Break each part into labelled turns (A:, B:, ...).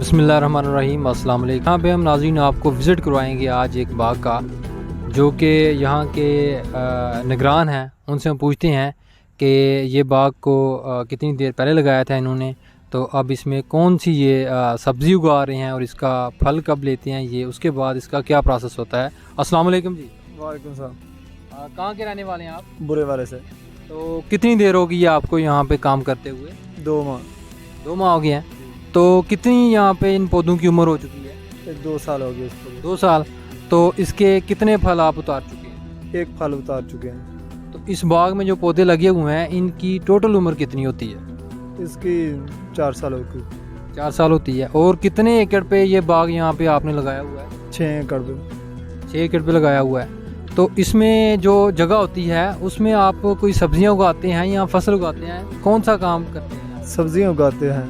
A: बिस्मिल्लाहिर्रहमानिर्रहीम अस्सलाम वालेकुम। यहाँ पे हम नाज़रीन आपको विज़िट करवाएंगे आज एक बाग का, जो कि यहाँ के निगरान हैं। उनसे हम पूछते हैं कि ये बाग को कितनी देर पहले लगाया था इन्होंने, तो अब इसमें कौन सी ये सब्ज़ी उगा रहे हैं और इसका फल कब लेते हैं ये, उसके बाद इसका क्या प्रोसेस होता है। अस्सलाम वालेकुम जी।
B: वालेकुम सलाम।
A: कहाँ के रहने वाले हैं आप?
B: बुरे वाले से।
A: तो कितनी देर होगी ये आपको यहाँ पे काम करते हुए?
B: 2 माह।
A: 2 माह हो गए हैं। तो कितनी यहाँ पे इन पौधों की उम्र हो चुकी है?
B: 2 साल हो गए इसको।
A: 2 साल। तो इसके कितने फल आप उतार चुके हैं?
B: 1 फल उतार चुके हैं।
A: तो इस बाग में जो पौधे लगे हुए हैं इनकी टोटल उम्र कितनी होती है?
B: इसकी 4 साल हो गई।
A: 4 साल होती है। और कितने एकड़ पे ये बाग यहाँ पे आपने लगाया हुआ है?
B: 6 एकड़ पे।
A: 6 एकड़ पे लगाया हुआ है। तो इसमें जो जगह होती है उसमें आप कोई सब्जियाँ उगाते हैं या फसल उगाते हैं, कौन सा काम करते हैं?
B: सब्जियां उगाते हैं।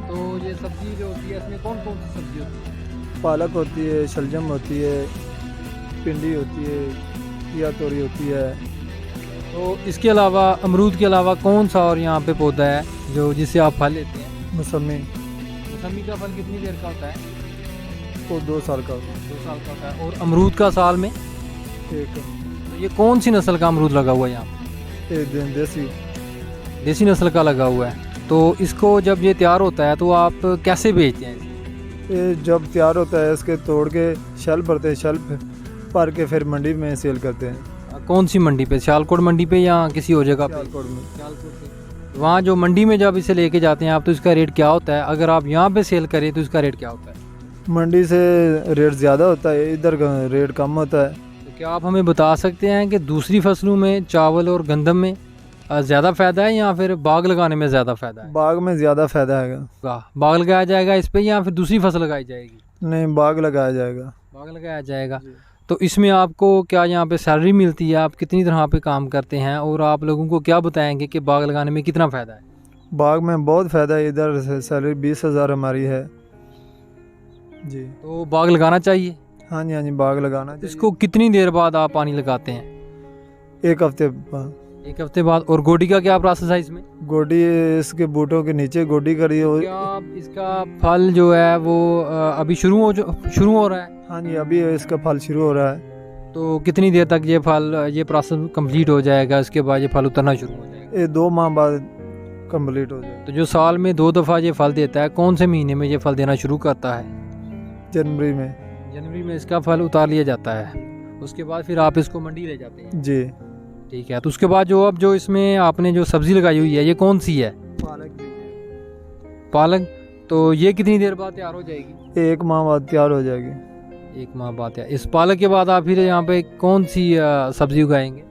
A: तो ये सब्जी जो होती है इसमें कौन कौन सी सब्जी होती है?
B: पालक होती है, शलजम होती है, भिंडी होती है, या तोरी होती है।
A: तो इसके अलावा अमरूद के अलावा कौन सा और यहाँ पे पौधा है जो जिससे आप फल लेते हैं?
B: मौसमी।
A: मौसमी का फल कितनी देर का होता है?
B: वो 2 साल का।
A: 2 साल का होता है। और अमरूद का साल में?
B: 1।
A: तो ये कौन सी नस्ल का अमरूद लगा हुआ है यहाँ पे?
B: 1 दिन देसी।
A: देसी नस्ल का लगा हुआ है। तो इसको जब ये तैयार होता है तो आप कैसे बेचते हैं?
B: ये जब तैयार होता है इसके तोड़ के शेल्फ भरते हैं, शेल्फ भर के फिर मंडी में सेल करते हैं।
A: कौन सी मंडी पे? सियालकोट मंडी पे या किसी और जगह पे?
B: सियालकोट में।
A: सियालकोट पे। वहाँ जो मंडी में जब इसे लेके जाते हैं आप, तो इसका रेट क्या होता है? अगर आप यहाँ पे सेल करें तो इसका रेट क्या होता है?
B: मंडी से रेट ज़्यादा होता है, इधर का रेट कम होता है।
A: तो क्या आप हमें बता सकते हैं कि दूसरी फसलों में, चावल और गंदम में ज़्यादा फ़ायदा है या फिर बाग लगाने में ज़्यादा फ़ायदा है?
B: बाग में ज़्यादा फ़ायदा है।
A: बाग लगाया जाएगा इस पे या फिर दूसरी फसल लगाई जाएगी?
B: नहीं, बाग लगाया जाएगा।
A: बाग लगाया जाएगा। तो इसमें आपको क्या यहाँ पे सैलरी मिलती है? आप कितनी तरह पे काम करते हैं और आप लोगों को क्या बताएंगे कि बाग लगाने में कितना फ़ायदा है?
B: बाग में बहुत फ़ायदा है। इधर से सैलरी 20,000 हमारी है जी।
A: तो बाग लगाना चाहिए।
B: हाँ जी, हाँ जी, बाग लगाना चाहिए।
A: इसको कितनी देर बाद आप पानी लगाते हैं?
B: 1 हफ्ते बाद।
A: 1 हफ्ते बाद। और गोडी का क्या प्रोसेस है इसमें?
B: गोडी इसके बूटों के नीचे गोडी करी हो।
A: क्या इसका फल जो है वो अभी शुरू हो रहा है?
B: हाँ जी, अभी इसका फल शुरू हो रहा है।
A: तो कितनी देर तक ये प्रोसेस कंप्लीट हो जाएगा? इसके बाद ये फल उतरना शुरू हो जाएगा?
B: ये 2 माह बाद कंप्लीट हो जाएगा।
A: तो जो साल में 2 दफ़ा ये फल देता है, कौन से महीने में ये फल देना शुरू करता है?
B: जनवरी में।
A: जनवरी में इसका फल उतार लिया जाता है। उसके बाद फिर आप इसको मंडी ले जाते हैं?
B: जी।
A: ठीक है। तो उसके बाद जो इसमें आपने जो सब्ज़ी लगाई हुई है ये कौन सी है? पालक। तो ये कितनी देर बाद तैयार हो जाएगी?
B: 1 माह बाद तैयार हो जाएगी।
A: 1 माह बाद तैयार। इस पालक के बाद आप फिर यहाँ पे कौन सी सब्ज़ी उगाएंगे?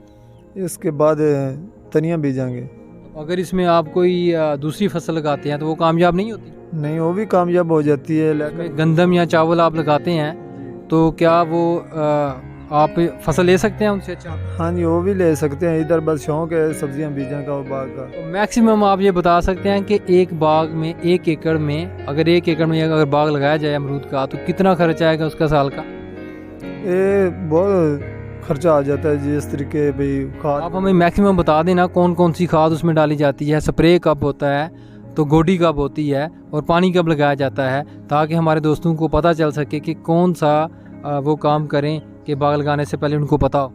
B: इसके बाद धनिया बीजेंगे।
A: अगर इसमें आप कोई दूसरी फसल लगाते हैं तो वो कामयाब नहीं होती?
B: नहीं, वो भी कामयाब हो जाती है।
A: इसमें गंदम या चावल आप लगाते हैं तो क्या वो आप फसल ले सकते हैं उनसे? अच्छा।
B: हाँ जी, वो भी ले सकते हैं। इधर बस शौक है सब्जियां बीजने का और बाग का।
A: तो मैक्सिमम आप ये बता सकते हैं कि एक बाग में 1 एकड़ में अगर बाग लगाया जाए अमरूद का, तो कितना खर्च आएगा उसका साल का?
B: ये बहुत खर्चा आ जाता है जिस तरीके भाई खाद।
A: आप हमें मैक्सिमम बता देना कौन कौन सी खाद उसमें डाली जाती है, स्प्रे कब होता है, तो गोडी कब होती है और पानी कब लगाया जाता है, ताकि हमारे दोस्तों को पता चल सके कि कौन सा वो काम करें कि बाग लगाने से पहले उनको पता हो।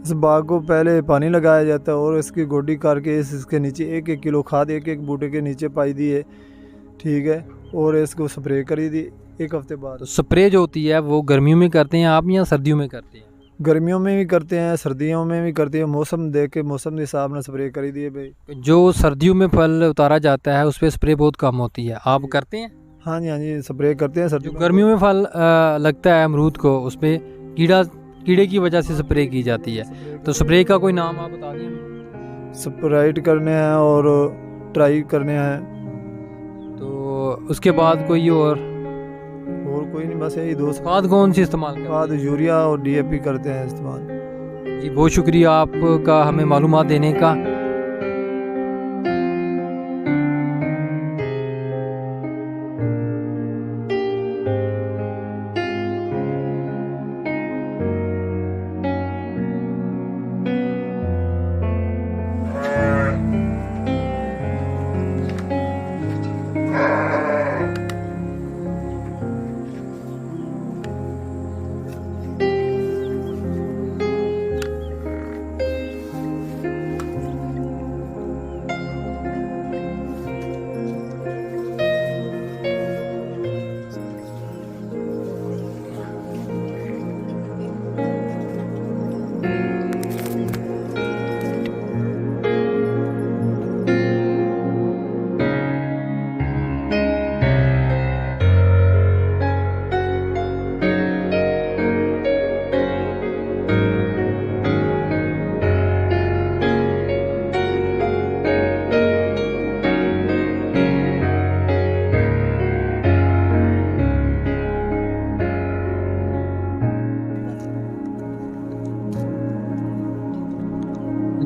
B: इस बाग को पहले पानी लगाया जाता है और इसकी गोडी करके इसके नीचे 1-1 किलो खाद 1-1 बूटे के नीचे पाई दी है। ठीक है। और इसको स्प्रे करी दी 1 हफ्ते बाद।
A: तो स्प्रे जो होती है वो गर्मियों में करते हैं आप या सर्दियों में करते हैं?
B: गर्मियों में भी करते हैं, सर्दियों में भी करते हैं। मौसम देख के मौसम के हिसाब से स्प्रे करी दिए भाई।
A: जो सर्दियों में फल उतारा जाता है उस पर स्प्रे बहुत कम होती है, आप करते हैं?
B: हाँ जी, हाँ जी, स्प्रे करते हैं।
A: जो
B: सर्दियों
A: गर्मियों में फल लगता है अमरूद को, उस पर कीड़े की वजह से स्प्रे की जाती है, तो स्प्रे का कोई नाम आप बता दें?
B: स्प्राइट करने हैं और ट्राई करने हैं।
A: तो उसके बाद कोई और
B: कोई नहीं, बस यही 2
A: खाद कौन सी इस्तेमाल करते
B: खाद यूरिया और DAP करते हैं इस्तेमाल।
A: हैं? जी बहुत शुक्रिया आपका हमें मालूमात देने का।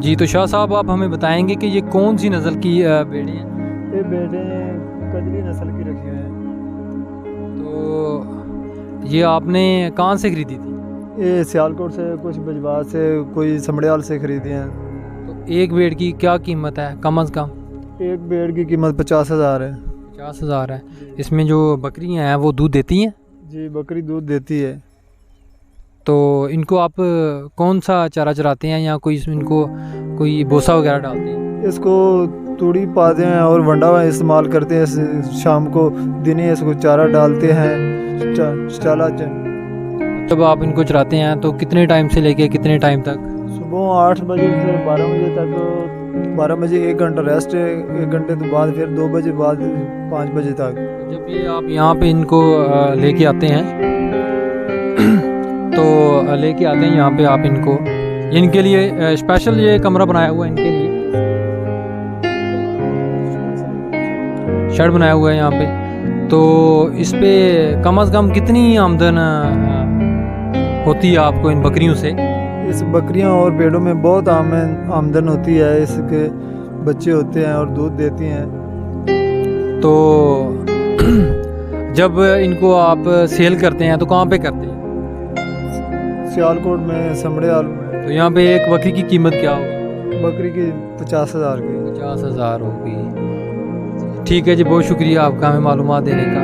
A: जी, तो शाह साहब आप हमें बताएंगे कि ये कौन सी नस्ल की भेड़ें हैं?
B: ये भेड़ें कजली नस्ल की रखी हुई हैं।
A: तो ये आपने कहाँ से ख़रीदी थी?
B: ये सियालकोट से, कुछ बजवात से, कोई समड़ियाल से ख़रीदी हैं।
A: तो एक भेड़ की क्या कीमत है कम अज़ कम?
B: एक भेड़ की कीमत 50,000 है।
A: 50,000 है। इसमें जो बकरियां हैं वो दूध देती हैं?
B: जी, बकरी दूध देती है।
A: तो इनको आप कौन सा चारा चराते हैं या कोई इसमें इनको कोई भूसा वगैरह डालते हैं?
B: इसको तूड़ी पाते हैं और वंडा इस्तेमाल करते हैं। शाम को दिन ही इसको चारा डालते हैं। चाला
A: जब आप इनको चराते हैं तो कितने टाइम से लेके कितने टाइम तक?
B: सुबह 8 बजे से 12 बजे तक। 12 बजे 1 घंटा रेस्ट है, 1 घंटे के बाद फिर 2 बजे बाद 5 बजे तक।
A: जब ये आप यहाँ पे इनको लेके आते हैं तो लेके आते हैं यहाँ पे आप इनको, इनके लिए स्पेशल ये कमरा बनाया हुआ है, इनके लिए शेड बनाया हुआ है यहाँ पे। तो इस पे कम अज़ कम कितनी आमदन होती है आपको इन बकरियों से?
B: इस बकरियां और भेड़ों में बहुत आमदन होती है। इसके बच्चे होते हैं और दूध देती हैं।
A: तो जब इनको आप सेल करते हैं तो कहाँ पे करते हैं?
B: सियालकोट में, समड़ियाल में।
A: तो यहाँ पे एक बकरी की कीमत क्या होगी?
B: बकरी की 50,000 की।
A: 50,000 होगी। ठीक है जी, बहुत शुक्रिया आपका हमें मालूमात देने का।